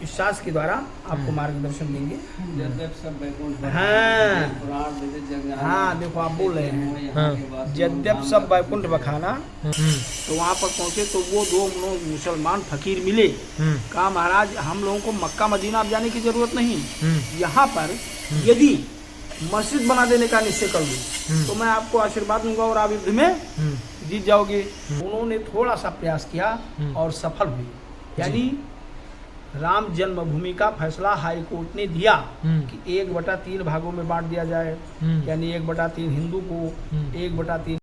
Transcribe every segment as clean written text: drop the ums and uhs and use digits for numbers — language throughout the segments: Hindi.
इस शास्त्र के द्वारा आपको मार्गदर्शन देंगे। हाँ देखो आप बोल रहे हैं यद्यप सब वैकुंठ बखाना। तो वहाँ पर पहुँचे तो वो दो मुसलमान फकीर मिले। कहा महाराज हम लोगों को मक्का मदीना अब जाने की जरूरत नहीं, यहाँ पर यदि मस्जिद बना देने का निश्चय कर लूँ तो मैं आपको आशीर्वाद दूंगा और आप युद्ध में जीत जाओगे। उन्होंने थोड़ा सा प्रयास किया और सफल हुए। यानी राम जन्मभूमि का फैसला हाई कोर्ट ने दिया कि 1/3 भागों में बांट दिया जाए। यानी 1/3 हिंदू को, 1/3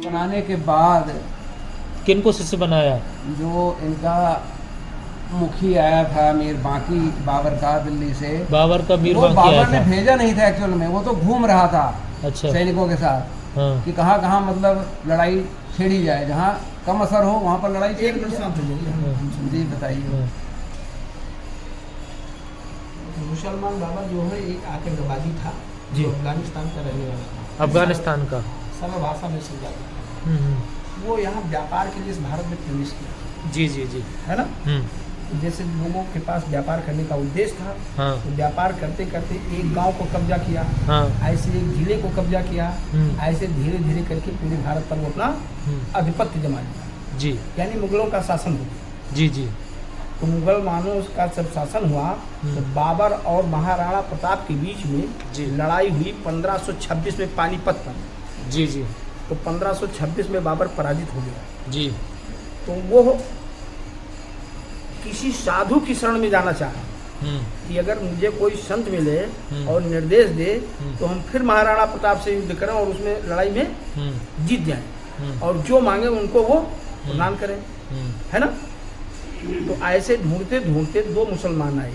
बनाने के बाद किनको शिष्य बनाया? जो इनका मुखी आया था मीर बाकी बाबर का दिल्ली से। बाबर का मीर वो बाकी आया बाबर ने था। भेजा नहीं था एक्चुअल में, वो तो घूम रहा था अच्छा। सैनिकों के साथ कि कहाँ कहाँ मतलब लड़ाई छेड़ी जाए, जहाँ कम असर हो वहाँ पर लड़ाई छेड़ी जाए। जी बताइए। मुसलमान बाबा जो है एक आतंकवादी था जी। जो अफगानिस्तान का रहने वाला था। अफगानिस्तान का सरल भाषा में समझा था। वो यहाँ व्यापार के लिए इस भारत में प्रवेश किया। जी जी जी है ना। जैसे लोगों के पास व्यापार करने का उद्देश्य था, हाँ। तो व्यापार करते करते एक गांव को कब्जा किया, हाँ। ऐसे एक जिले को कब्जा किया, ऐसे धीरे धीरे करके पूरे भारत पर वो अपना आधिपत्य जमा लिया। जी यानी मुगलों का शासन हो गया। जी जी तो मुगलमानों का जब शासन हुआ तो बाबर और महाराणा प्रताप के बीच में लड़ाई हुई 1526 में पानीपत पर। जी जी तो 1526 में बाबर पराजित हो गया। जी। तो वो किसी साधु की शरण में जाना चाहा कि अगर मुझे कोई संत मिले और निर्देश दे तो हम फिर महाराणा प्रताप से युद्ध करें और उसमें लड़ाई में जीत जाएं और जो मांगे उनको वो प्रदान करें। है ना। तो ऐसे ढूंढते ढूंढते दो मुसलमान आए,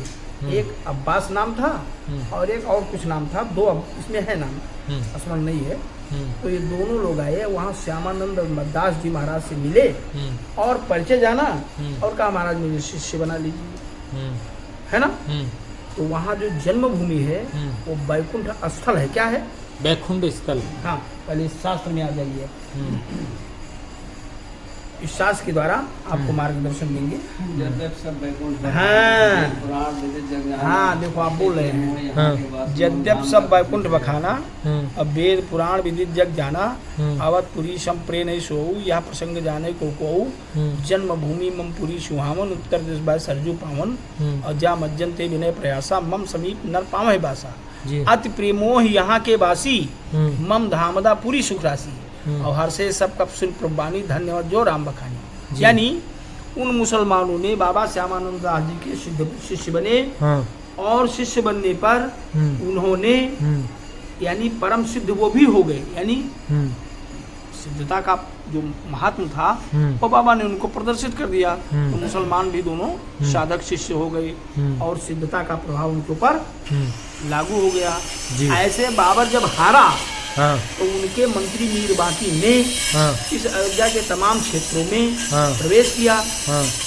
एक अब्बास नाम था और एक और कुछ नाम था, दो अब इसमें है नाम स्मरण नहीं है। तो ये दोनों लोग आए, वहाँ श्यामानंद दास जी महाराज से मिले और परिचय जाना और कहा महाराज मुझे शिष्य बना लीजिए। है ना। तो वहाँ जो जन्मभूमि है वो वैकुंठ स्थल है। क्या है? वैकुंठ स्थल। हाँ पहले इस शास्त्र में आ जाइए। इस शास्त्र के द्वारा आपको मार्गदर्शन देंगे। हाँ देखो आप बोल रहे हैं यद्यप सब वैकुंठ बखाना। अब वेद पुराण विदित जग जाना। अवधपुरी संप्रे नहीं सोऊ यह प्रसंग जाने को जन्मभूमि मम पुरी सुहावन उत्तर दिश बाय सरजू पावन और जा मज्जन ते विनय प्रयासा मम समीप नर पावह बासा अति प्रेमोह यहाँ के वासी मम धामदा पूरी सुखरासी और हर से सब कप सुन प्रबानी धन्यवाद जो राम बखानी। यानी उन मुसलमानों ने बाबा श्यामानंद दास जी के शिष्य बने और शिष्य बनने पर उन्होंने यानी परम सिद्ध वो भी हो गए। यानी सिद्धता का जो महात्म था वो बाबा ने उनको प्रदर्शित कर दिया। तो मुसलमान भी दोनों साधक शिष्य हो गए और सिद्धता का प्रभाव उनके ऊपर लागू हो गया। ऐसे बाबर जब हारा तो उनके मंत्री मीर बाकी ने इस अयोध्या के तमाम क्षेत्रों में प्रवेश किया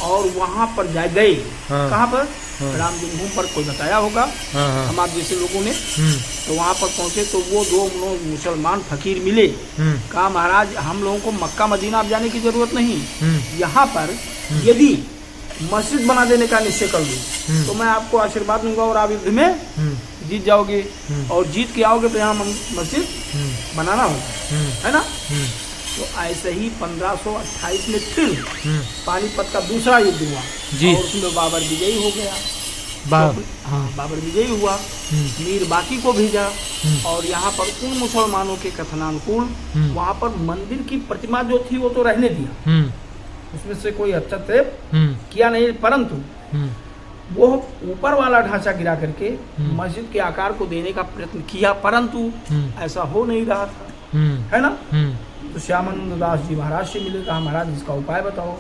और वहाँ पर जा गए। कहाँ पर? राम जन्मभूमि पर। कोई बताया होगा हम आप जैसे लोगों ने। तो वहाँ पर पहुँचे तो वो दो मुसलमान फकीर मिले। कहा महाराज हम लोगों को मक्का मदीना अब जाने की जरूरत नहीं, यहाँ पर यदि मस्जिद बना देने का निश्चय कर लूँ तो मैं आपको आशीर्वाद दूंगा और आप युद्ध में जीत जाओगे और जीत के आओगे तो यहाँ मस्जिद बनाना होगा। है ना। तो ऐसे ही 1528 में फिर पानीपत का दूसरा युद्ध हुआ और उसमें बाबर विजयी हो गया। बाबर विजयी हुआ, मीर बाकी को भेजा और यहाँ पर उन मुसलमानों के कथनानुकूल वहाँ पर मंदिर की प्रतिमा जो थी वो तो रहने दिया, उसमें से कोई हस्तक्षेप किया नहीं, परंतु वो ऊपर वाला ढांचा गिरा करके मस्जिद के आकार को देने का प्रयत्न किया, परंतु ऐसा हो नहीं रहा था। है ना। तो श्यामानंद दास जी महाराज से मिले, कहा महाराज इसका उपाय बताओ।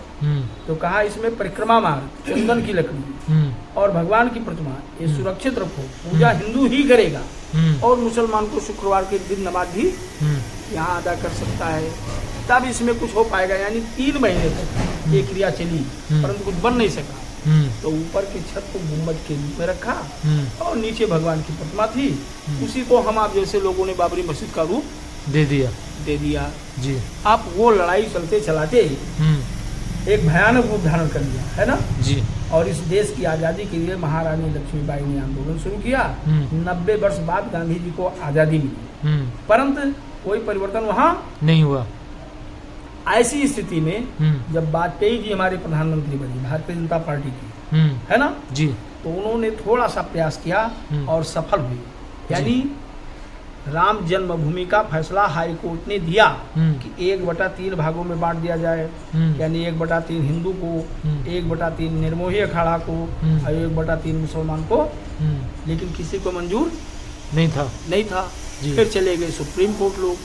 तो कहा इसमें परिक्रमा मार्ग, चंदन की लकड़ी और भगवान की प्रतिमा ये सुरक्षित रखो, पूजा हिंदू ही करेगा और मुसलमान को शुक्रवार के दिन नमाज भी यहाँ अदा कर सकता है, तब इसमें कुछ हो पाएगा। यानी 3 महीने तक ये क्रिया चली परंतु कुछ बन नहीं सका। तो ऊपर की छत को गुम्बद के रूप में रखा और नीचे भगवान की प्रतिमा थी, उसी को हम आप जैसे लोगों ने बाबरी मस्जिद का रूप दे दिया। दे दिया। जी। अब वो लड़ाई चलते चलाते एक भयानक रूप धारण कर लिया, है ना। जी। और इस देश की आज़ादी के लिए महारानी लक्ष्मीबाई ने आंदोलन शुरू किया। 90 वर्ष बाद गांधी जी को आज़ादी मिली, परंतु कोई परिवर्तन वहाँ नहीं हुआ। ऐसी स्थिति में जब वाजपेयी जी हमारे प्रधानमंत्री बने भारतीय जनता पार्टी की, है ना जी, तो उन्होंने थोड़ा सा प्रयास किया और सफल हुई। यानी राम जन्मभूमि का फैसला हाई कोर्ट ने दिया कि 1/3 भागों में बांट दिया जाए। यानी 1/3 हिंदू को, 1/3 निर्मोही अखाड़ा को और 1/3 मुसलमान को। लेकिन किसी को मंजूर नहीं था। फिर चले गए सुप्रीम कोर्ट लोग,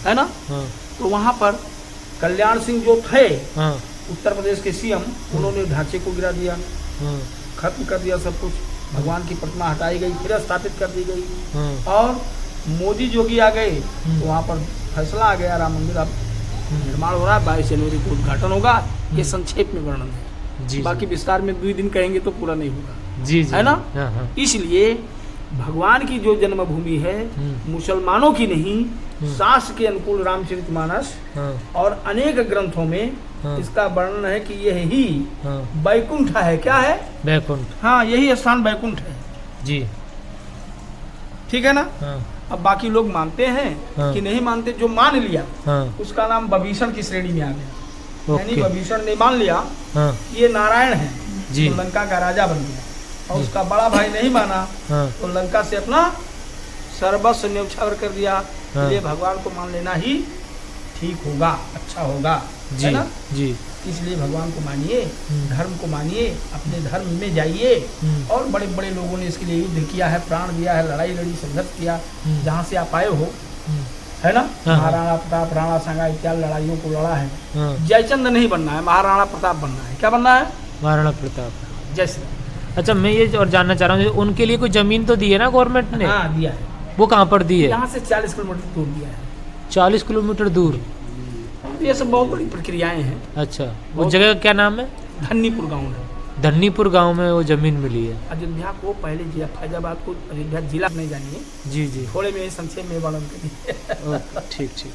है ना। तो वहाँ पर कल्याण सिंह जो थे उत्तर प्रदेश के सीएम, उन्होंने ढांचे को गिरा दिया, खत्म कर दिया सब कुछ। भगवान की प्रतिमा हटाई गई, फिर स्थापित कर दी गई। और मोदी जोगी आ गए तो वहाँ पर फैसला आ गया, राम मंदिर अब निर्माण हो रहा है, 22 जनवरी को उद्घाटन होगा। ये संक्षेप में वर्णन है, बाकी विस्तार में 2 दिन कहेंगे तो पूरा नहीं होगा, जी, है ना। इसलिए भगवान की जो जन्मभूमि है मुसलमानों की नहीं, शास्त्र के अनुकूल रामचरितमानस और अनेक ग्रंथों में इसका वर्णन है कि यह ही बैकुंठ है। क्या है? बैकुंठ। हाँ, यही स्थान बैकुंठ है जी, ठीक है ना। अब बाकी लोग मानते हैं कि नहीं मानते। जो मान लिया उसका नाम विभीषण की श्रेणी में आ गया। यानी विभीषण ने मान लिया कि ये नारायण है, तो लंका का राजा बन गया। और उसका बड़ा भाई नहीं माना तो लंका से अपना सर्वस्व न्यौछावर कर दिया। इसलिए भगवान को मान लेना ही ठीक होगा, अच्छा होगा, है ना जी। इसलिए भगवान को मानिए, धर्म को मानिए, अपने धर्म में जाइए। और बड़े बड़े लोगों ने इसके लिए युद्ध किया है, प्राण दिया है, लड़ाई लड़ी, संघर्ष किया। जहाँ से आप आए हो, है ना। महाराणा प्रताप, राणा सांगा इत्यादि लड़ाइयों को लड़ा है। जयचंद नहीं बनना है, महाराणा प्रताप बनना है। क्या बनना है? महाराणा प्रताप। जय श्री। अच्छा, मैं ये और जानना चाह रहा हूँ, उनके लिए कोई जमीन तो दी है ना गवर्नमेंट ने? हाँ, दिया है। वो कहाँ पर दी है? यहाँ से 40 किलोमीटर दूर दिया है। 40 किलोमीटर दूर? ये सब बहुत बड़ी प्रक्रियाएं हैं। अच्छा, वो जगह का क्या नाम है? धन्नीपुर गाँव है। धन्नीपुर गांव में वो जमीन मिली है। अयोध्या को पहले जिला, फैजाबाद को अयोध्या जिला नहीं जानिए। जी जी, थोड़े में संक्षेप में वर्णन करिए। ठीक ठीक।